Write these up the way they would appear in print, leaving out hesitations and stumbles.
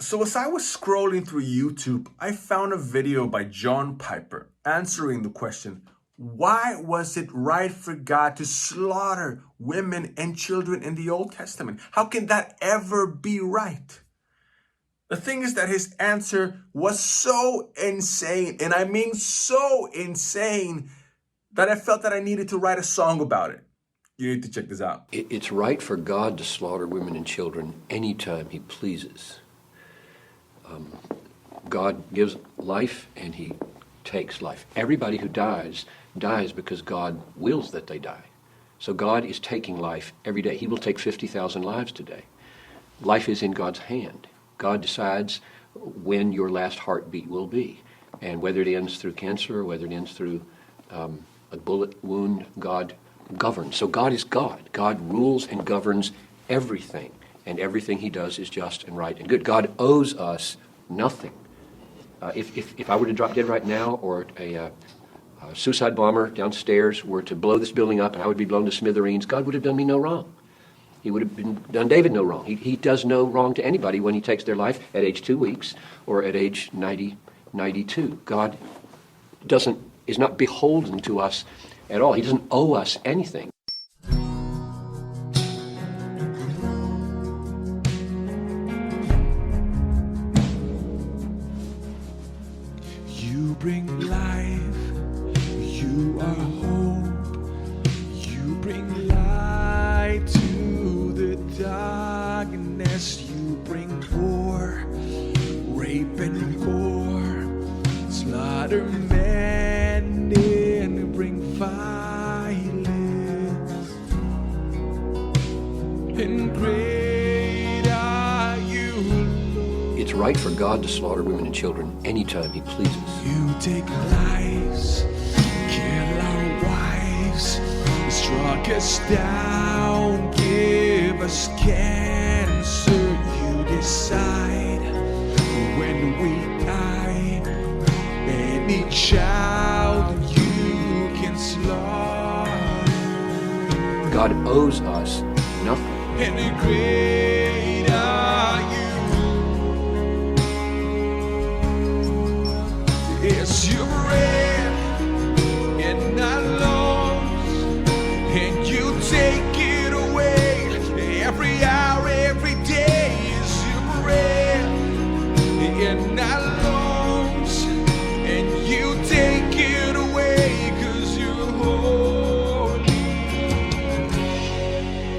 So as I was scrolling through YouTube, I found a video by John Piper answering the question, why was it right for God to slaughter women and children in the Old Testament? How can that ever be right? The thing is that his answer was so insane, and I mean so insane, that I felt that I needed to write a song about it. You need to check this out. It's right for God to slaughter women and children anytime he pleases. God gives life and he takes life. Everybody who dies because God wills that they die. So God is taking life every day. He will take 50,000 lives today. Life is in God's hand. God decides when your last heartbeat will be. And whether it ends through cancer or whether it ends through a bullet wound, God governs. So God is God. God rules and governs everything. And everything he does is just and right and good. God owes us nothing. If I were to drop dead right now, or a suicide bomber downstairs were to blow this building up and I would be blown to smithereens, God would have done me no wrong. He would have done David no wrong. He does no wrong to anybody when he takes their life at age 2 weeks or at age 90, 92. God is not beholden to us at all. He doesn't owe us anything. You bring life, you are hope, you bring light to the darkness, you bring war, rape and gore, slaughter men and bring violence, and great are you, Lord. It's right for God to slaughter women and children anytime he pleases. You take lives, kill our wives, struck us down, give us cancer. You decide when we die, any child you can slaughter. God owes us nothing. And great are you. It's your breath in our lungs, and you take it away. Every hour, every day is your breath in our lungs, and you take it away 'cause you're holy.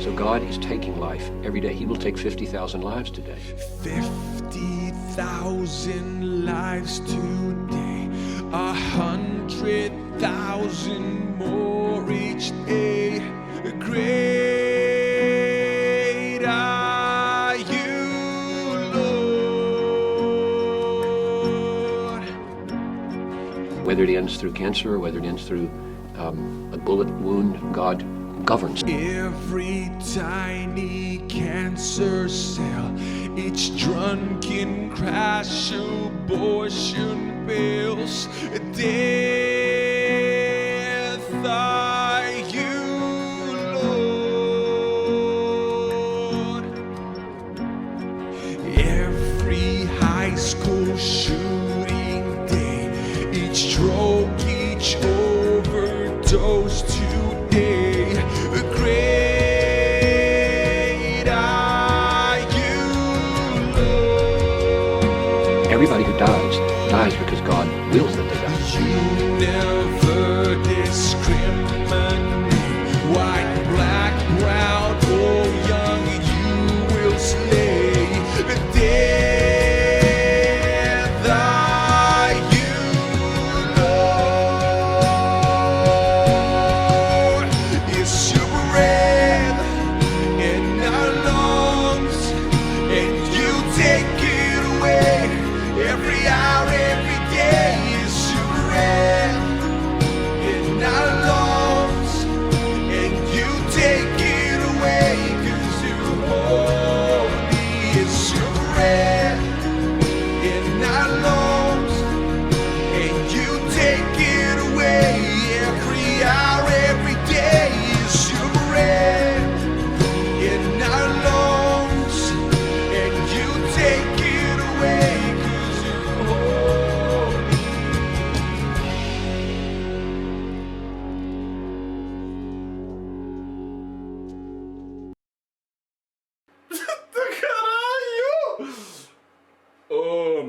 So God is taking life every day. He will take 50,000 lives today. 50,000 lives today, 100,000 more each day. Great are you, Lord. Whether it ends through cancer or whether it ends through a bullet wound, God governs. Every tiny cancer cell, each drunken crash, abortion pills, death are you, Lord. Every high school shooting day, each stroke, each overdose today. Great are you, Lord. Everybody who dies because God wills that they die. You never discriminate, white, black, brown, or young, you will slay. Death are you, Lord. It's your breath in our lungs, and you take it away. Every hour, every day is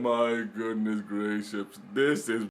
my goodness gracious. This is